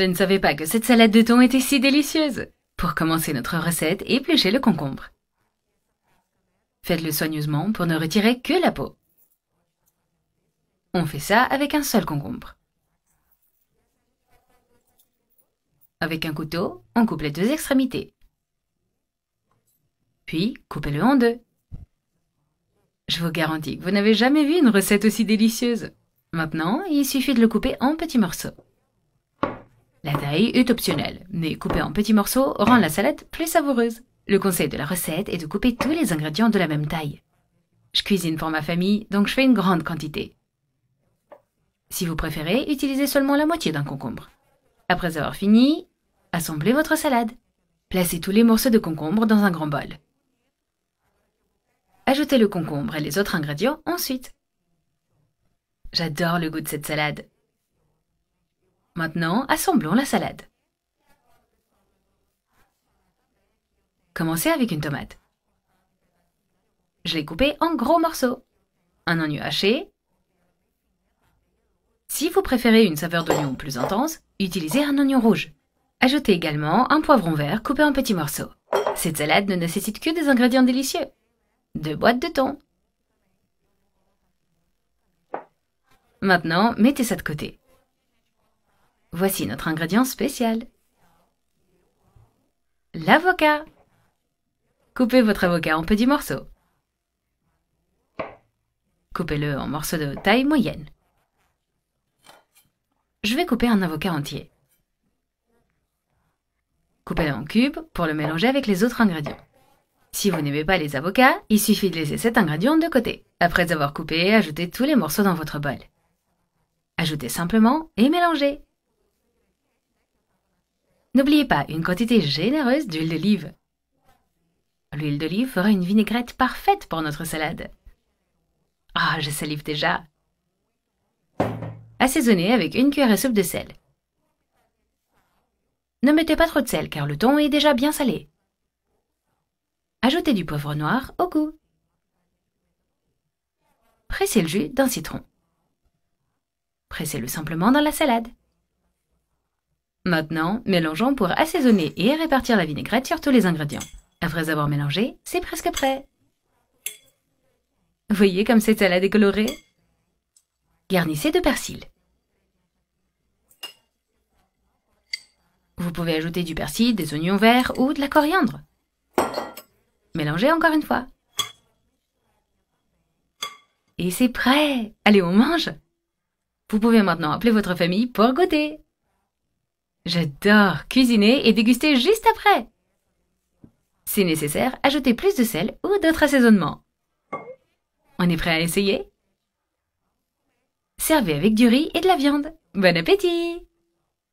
je ne savais pas que cette salade de thon était si délicieuse. Pour commencer notre recette, épluchez le concombre. Faites-le soigneusement pour ne retirer que la peau. On fait ça avec un seul concombre. Avec un couteau, on coupe les deux extrémités. Puis, coupez-le en deux. Je vous garantis que vous n'avez jamais vu une recette aussi délicieuse. Maintenant, il suffit de le couper en petits morceaux. La taille est optionnelle, mais couper en petits morceaux rend la salade plus savoureuse. Le conseil de la recette est de couper tous les ingrédients de la même taille. Je cuisine pour ma famille, donc je fais une grande quantité. Si vous préférez, utilisez seulement la moitié d'un concombre. Après avoir fini, assemblez votre salade. Placez tous les morceaux de concombre dans un grand bol. Ajoutez le concombre et les autres ingrédients ensuite. J'adore le goût de cette salade. Maintenant, assemblons la salade. Commencez avec une tomate. Je l'ai coupée en gros morceaux. Un oignon haché. Si vous préférez une saveur d'oignon plus intense, utilisez un oignon rouge. Ajoutez également un poivron vert coupé en petits morceaux. Cette salade ne nécessite que des ingrédients délicieux. 2 boîtes de thon. Maintenant, mettez ça de côté. Voici notre ingrédient spécial. L'avocat. Coupez votre avocat en petits morceaux. Coupez-le en morceaux de taille moyenne. Je vais couper un avocat entier. Coupez-le en cubes pour le mélanger avec les autres ingrédients. Si vous n'aimez pas les avocats, il suffit de laisser cet ingrédient de côté. Après avoir coupé, ajoutez tous les morceaux dans votre bol. Ajoutez simplement et mélangez. N'oubliez pas une quantité généreuse d'huile d'olive. L'huile d'olive fera une vinaigrette parfaite pour notre salade. Ah, je salive déjà. Assaisonnez avec une cuillère à soupe de sel. Ne mettez pas trop de sel car le thon est déjà bien salé. Ajoutez du poivre noir au goût. Pressez le jus d'un citron. Pressez-le simplement dans la salade. Maintenant, mélangeons pour assaisonner et répartir la vinaigrette sur tous les ingrédients. Après avoir mélangé, c'est presque prêt. Voyez comme cette salade est colorée? Garnissez de persil. Vous pouvez ajouter du persil, des oignons verts ou de la coriandre. Mélangez encore une fois. Et c'est prêt! Allez, on mange! Vous pouvez maintenant appeler votre famille pour goûter. J'adore cuisiner et déguster juste après. Si nécessaire, ajoutez plus de sel ou d'autres assaisonnements. On est prêt à essayer? Servez avec du riz et de la viande. Bon appétit!